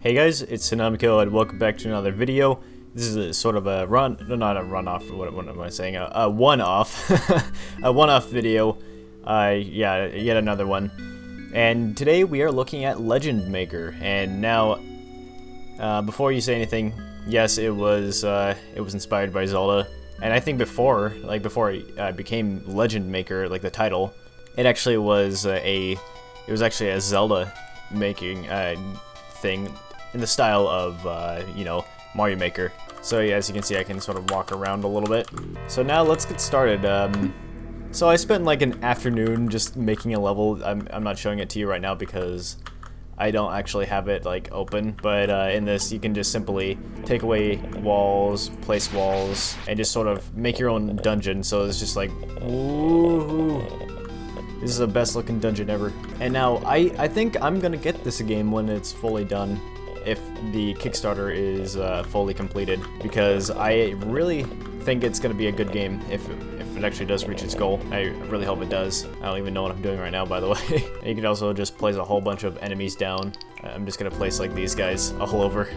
Hey guys, it's TsunamiCoRyan and welcome back to another video. This is a sort of a not a runoff, what am I saying, a one-off, a one-off video, yeah, yet another one. And today we are looking at Legend Maker, and now, before you say anything, yes, it was inspired by Zelda, and I think before it became Legend Maker, like the title, it actually was it was actually a Zelda making, thing in the style of, you know, Mario Maker. So yeah, as you can see, I can sort of walk around a little bit. So now let's get started. So I spent like an afternoon just making a level. I'm not showing it to you right now because I don't actually have it like open, but in this you can just simply take away walls, place walls, and just sort of make your own dungeon. So it's just like, woohoo. This is the best looking dungeon ever. And now I think I'm gonna get this game when it's fully done, if the Kickstarter is fully completed, because I really think it's gonna be a good game if it actually does reach its goal. I really hope it does. I don't even know what I'm doing right now, by the way. You can also just place a whole bunch of enemies down. I'm just gonna place like these guys all over.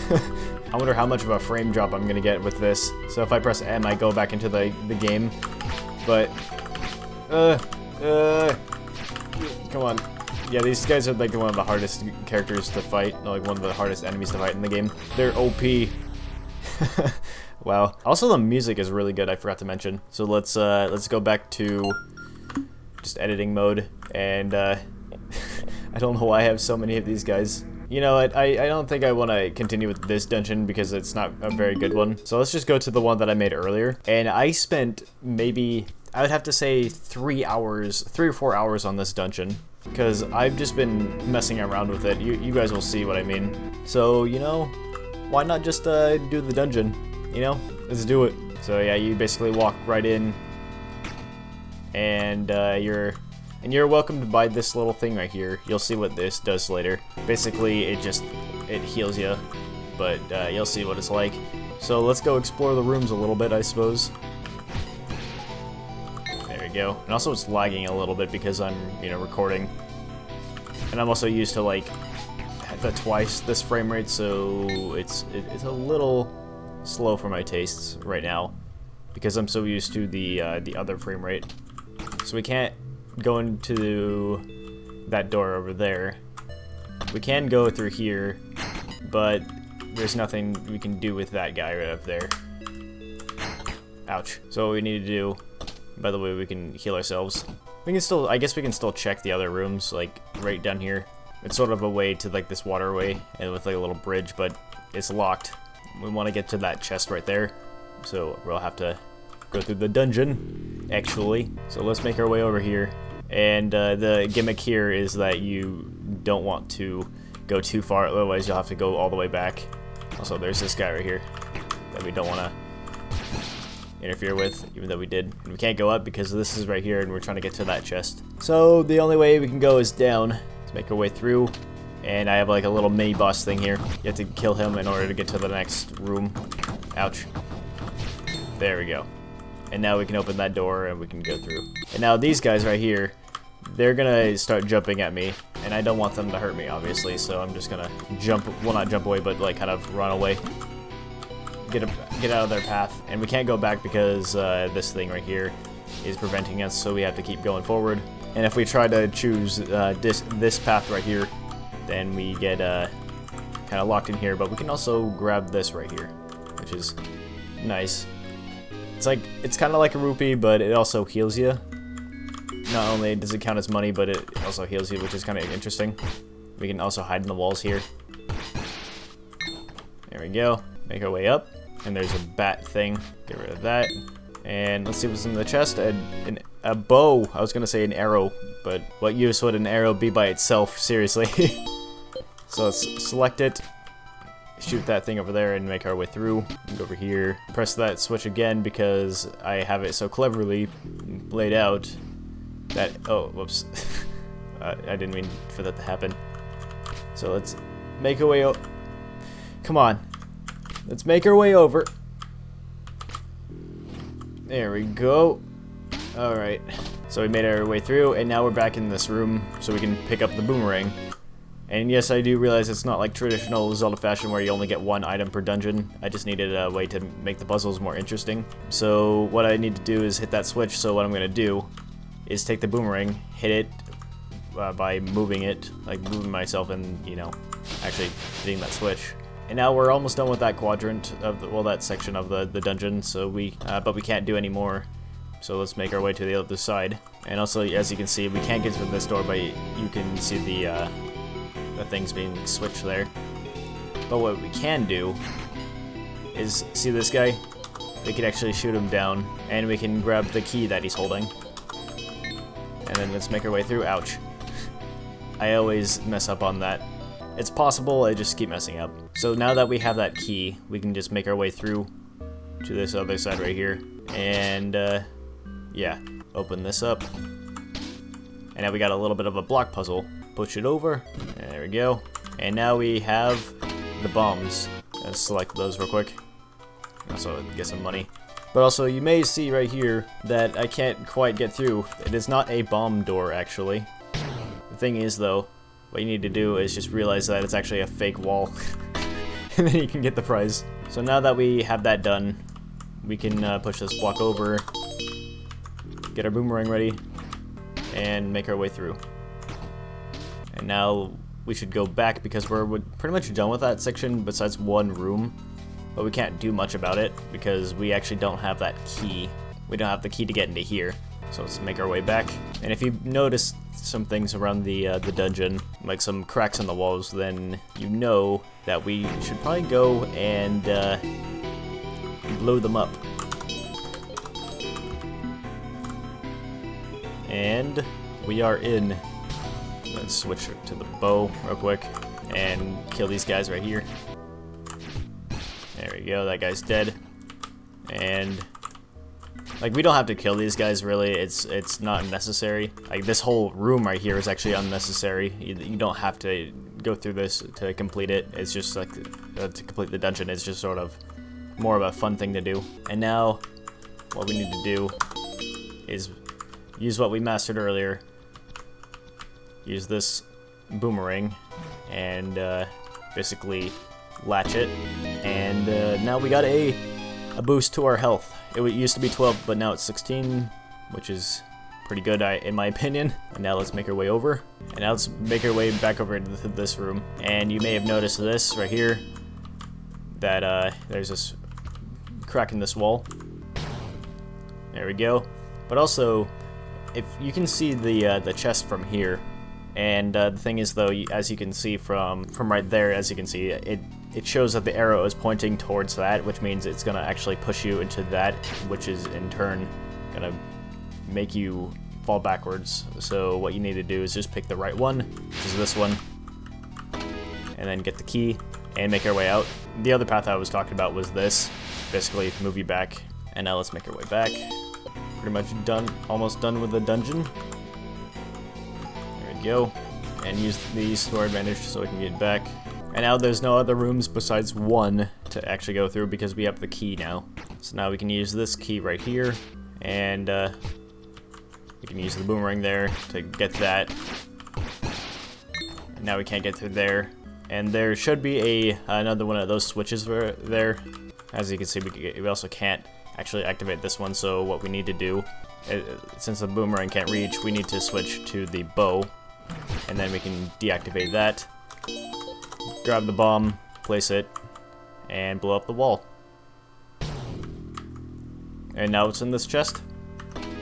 I wonder how much of a frame drop I'm gonna get with this. So if I press M, I go back into the game, but come on. Yeah, these guys are like one of the hardest characters to fight, like one of the hardest enemies to fight in the game. They're OP. Wow. Also, the music is really good, I forgot to mention. So let's go back to just editing mode, and I don't know why I have so many of these guys. You know what, I don't think I want to continue with this dungeon because it's not a very good one. So let's just go to the one that I made earlier. And I spent maybe, I would have to say 3 or 4 hours on this dungeon, because I've just been messing around with it. You guys will see what I mean. So, you know, why not just do the dungeon? You know, let's do it. So yeah, you basically walk right in, and you're welcome to buy this little thing right here. You'll see what this does later. Basically, it heals you, but you'll see what it's like. So let's go explore the rooms a little bit, I suppose. There we go. And also it's lagging a little bit because I'm, you know, recording. And I'm also used to like the twice this frame rate, so it's a little slow for my tastes right now because I'm so used to the other frame rate. So we can't go into that door over there. We can go through here, but there's nothing we can do with that guy right up there. Ouch. So what we need to do, by the way, we can heal ourselves. We can still, I guess we can still check the other rooms, like right down here. It's sort of a way to like this waterway and with like a little bridge, but it's locked. We want to get to that chest right there, so we'll have to go through the dungeon, actually. So let's make our way over here. And the gimmick here is that you don't want to go too far, otherwise you'll have to go all the way back. Also, there's this guy right here that we don't want to interfere with, even though we did. And we can't go up because this is right here and we're trying to get to that chest. So the only way we can go is down. Let's make our way through. And I have like a little mini boss thing here. You have to kill him in order to get to the next room. Ouch. There we go. And now we can open that door and we can go through. And now these guys right here, they're gonna start jumping at me, and I don't want them to hurt me, obviously, so I'm just gonna jump, well, not jump away, but like kind of run away. Get out of their path. And we can't go back because this thing right here is preventing us, so we have to keep going forward. And if we try to choose this path right here, then we get kind of locked in here, but we can also grab this right here, which is nice. It's kind of like a rupee, but it also heals you. Not only does it count as money, but it also heals you, which is kind of interesting. We can also hide in the walls here. There we go. Make our way up. And there's a bat thing. Get rid of that. And let's see what's in the chest. A bow. I was going to say an arrow, but what use would an arrow be by itself? Seriously. So let's select it. Shoot that thing over there and make our way through. Go over here. Press that switch again because I have it so cleverly laid out that, oh, whoops. I didn't mean for that to happen. So let's make our way over. Come on. Let's make our way over. There we go. Alright. So we made our way through, and now we're back in this room so we can pick up the boomerang. And yes, I do realize it's not like traditional Zelda fashion where you only get one item per dungeon. I just needed a way to make the puzzles more interesting. So what I need to do is hit that switch. So what I'm going to do is take the boomerang, hit it by moving it, like moving myself and, you know, actually hitting that switch. And now we're almost done with that quadrant of the, well, that section of the dungeon. So but we can't do any more. So let's make our way to the other side. And also, as you can see, we can't get through this door, but you can see the things being switched there. But what we can do is, see this guy? We can actually shoot him down, and we can grab the key that he's holding. And then let's make our way through. Ouch. I always mess up on that. It's possible, I just keep messing up. So now that we have that key, we can just make our way through to this other side right here. And, yeah, open this up. And now we got a little bit of a block puzzle. Push it over. There we go. And now we have the bombs. Let's select those real quick. Also get some money. But also, you may see right here that I can't quite get through. It is not a bomb door, actually. The thing is, though, what you need to do is just realize that it's actually a fake wall. And then you can get the prize. So now that we have that done, we can push this block over, get our boomerang ready, and make our way through. And now we should go back because we're pretty much done with that section besides one room. But we can't do much about it because we actually don't have that key. We don't have the key to get into here. So let's make our way back. And if you notice some things around the dungeon, like some cracks in the walls, then you know that we should probably go and blow them up. And we are in. Let's switch to the bow real quick and kill these guys right here. There we go, that guy's dead. And like, we don't have to kill these guys really, it's not necessary. Like, this whole room right here is actually unnecessary. You don't have to go through this to complete it. It's just like to complete the dungeon. It's just sort of more of a fun thing to do. And now what we need to do is use what we mastered earlier. Use this boomerang and basically latch it, and now we got a boost to our health. It used to be 12, but now it's 16, which is pretty good in my opinion. And now let's make our way over, and now let's make our way back over into this room. And you may have noticed this right here, that there's this crack in this wall. There we go. But also, if you can see the chest from here. And the thing is, though, as you can see from right there, as you can see, it shows that the arrow is pointing towards that, which means it's going to actually push you into that, which is in turn going to make you fall backwards. So what you need to do is just pick the right one, which is this one, and then get the key and make our way out. The other path I was talking about was this, basically move you back. And now let's make our way back. Pretty much done, almost done with the dungeon. Go and use these to our advantage so we can get back. And now there's no other rooms besides one to actually go through because we have the key now. So now we can use this key right here, and we can use the boomerang there to get that. And now we can't get through there. And there should be another one of those switches there. As you can see, we also can't actually activate this one, so what we need to do, since the boomerang can't reach, we need to switch to the bow. And then we can deactivate that, grab the bomb, place it, and blow up the wall. And now it's in this chest.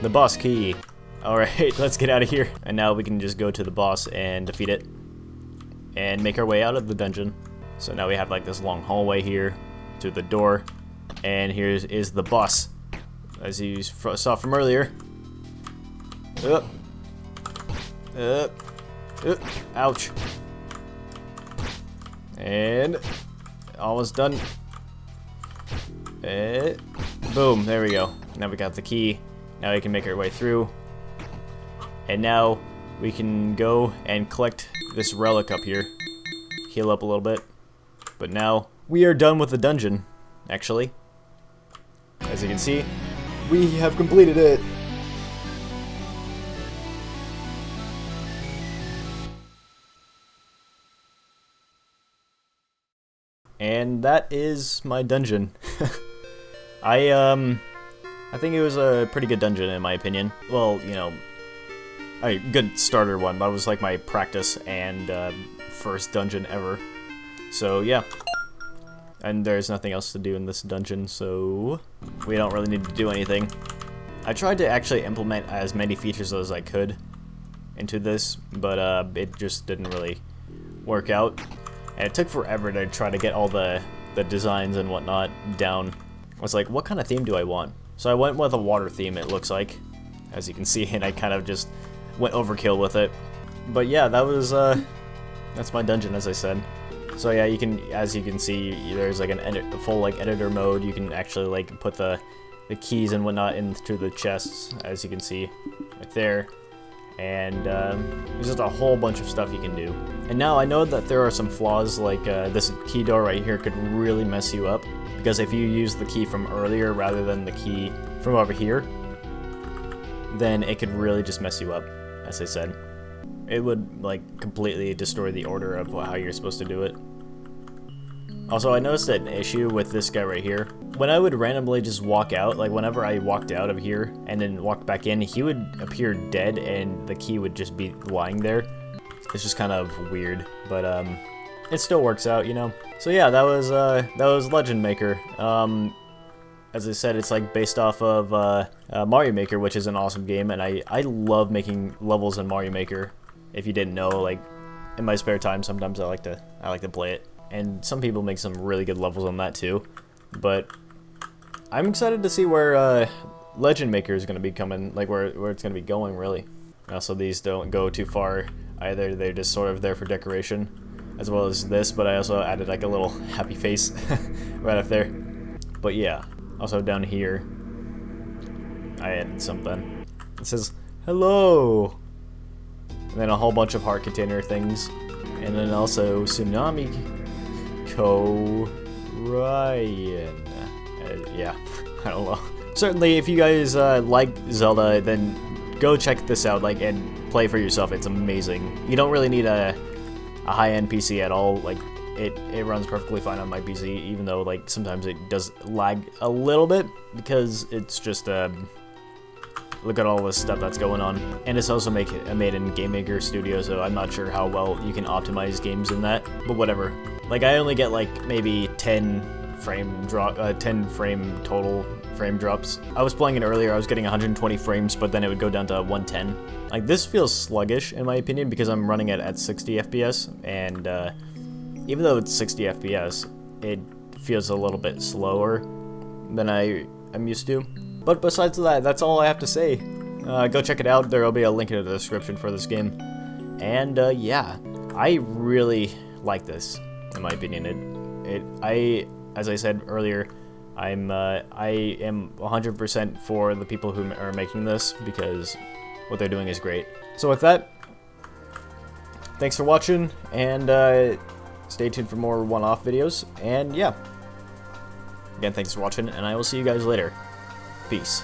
The boss key. Alright, let's get out of here. And now we can just go to the boss and defeat it. And make our way out of the dungeon. So now we have like this long hallway here to the door. And here is the boss, as you saw from earlier. Ouch. And almost done. Boom, there we go. Now we got the key. Now we can make our way through. And now we can go and collect this relic up here. Heal up a little bit. But now we are done with the dungeon, actually. As you can see, we have completed it. And that is my dungeon. I think it was a pretty good dungeon in my opinion. Well, you know, a good starter one, but it was like my practice and first dungeon ever. So yeah. And there's nothing else to do in this dungeon, so we don't really need to do anything. I tried to actually implement as many features as I could into this, but it just didn't really work out. And it took forever to try to get all the designs and whatnot down. I was like, what kind of theme do I want? So I went with a water theme, it looks like, as you can see, and I kind of just went overkill with it. But yeah, that was, that's my dungeon, as I said. So yeah, you can, as you can see, there's like a full like editor mode. You can actually like put the keys and whatnot into the chests, as you can see right there. And there's just a whole bunch of stuff you can do. And now I know that there are some flaws, like this key door right here could really mess you up, because if you use the key from earlier rather than the key from over here, then it could really just mess you up, as I said. It would like completely destroy the order of how you're supposed to do it. Also, I noticed an issue with this guy right here. When I would randomly just walk out, like whenever I walked out of here and then walked back in, he would appear dead and the key would just be lying there. It's just kind of weird, but it still works out, you know. So yeah, that was Legend Maker. As I said, it's like based off of Mario Maker, which is an awesome game, and I love making levels in Mario Maker. If you didn't know, like in my spare time, sometimes I like to play it. And some people make some really good levels on that too. But I'm excited to see where Legend Maker is going to be coming, like where it's going to be going, really. Also, these don't go too far either. They're just sort of there for decoration, as well as this. But I also added like a little happy face right up there. But yeah, also down here, I added something. It says, hello! And then a whole bunch of heart container things. And then also TsunamiCoRyan. Yeah, I don't know. Certainly, if you guys like Zelda, then go check this out, like, and play for yourself. It's amazing. You don't really need a high-end PC at all. Like, it runs perfectly fine on my PC, even though like sometimes it does lag a little bit because it's just look at all this stuff that's going on. And it's also made in Game Maker Studio, so I'm not sure how well you can optimize games in that, but whatever. Like, I only get like maybe 10 frame total frame drops. I was playing it earlier, I was getting 120 frames, but then it would go down to 110. Like, this feels sluggish in my opinion because I'm running it at 60 FPS, and even though it's 60 FPS, it feels a little bit slower than I'm used to. But besides that, that's all I have to say. Go check it out. There will be a link in the description for this game. And yeah, I really like this, in my opinion. As I said earlier, I am 100% for the people who are making this because what they're doing is great. So with that, thanks for watching, and stay tuned for more one-off videos. And yeah, again, thanks for watching, and I will see you guys later. Peace.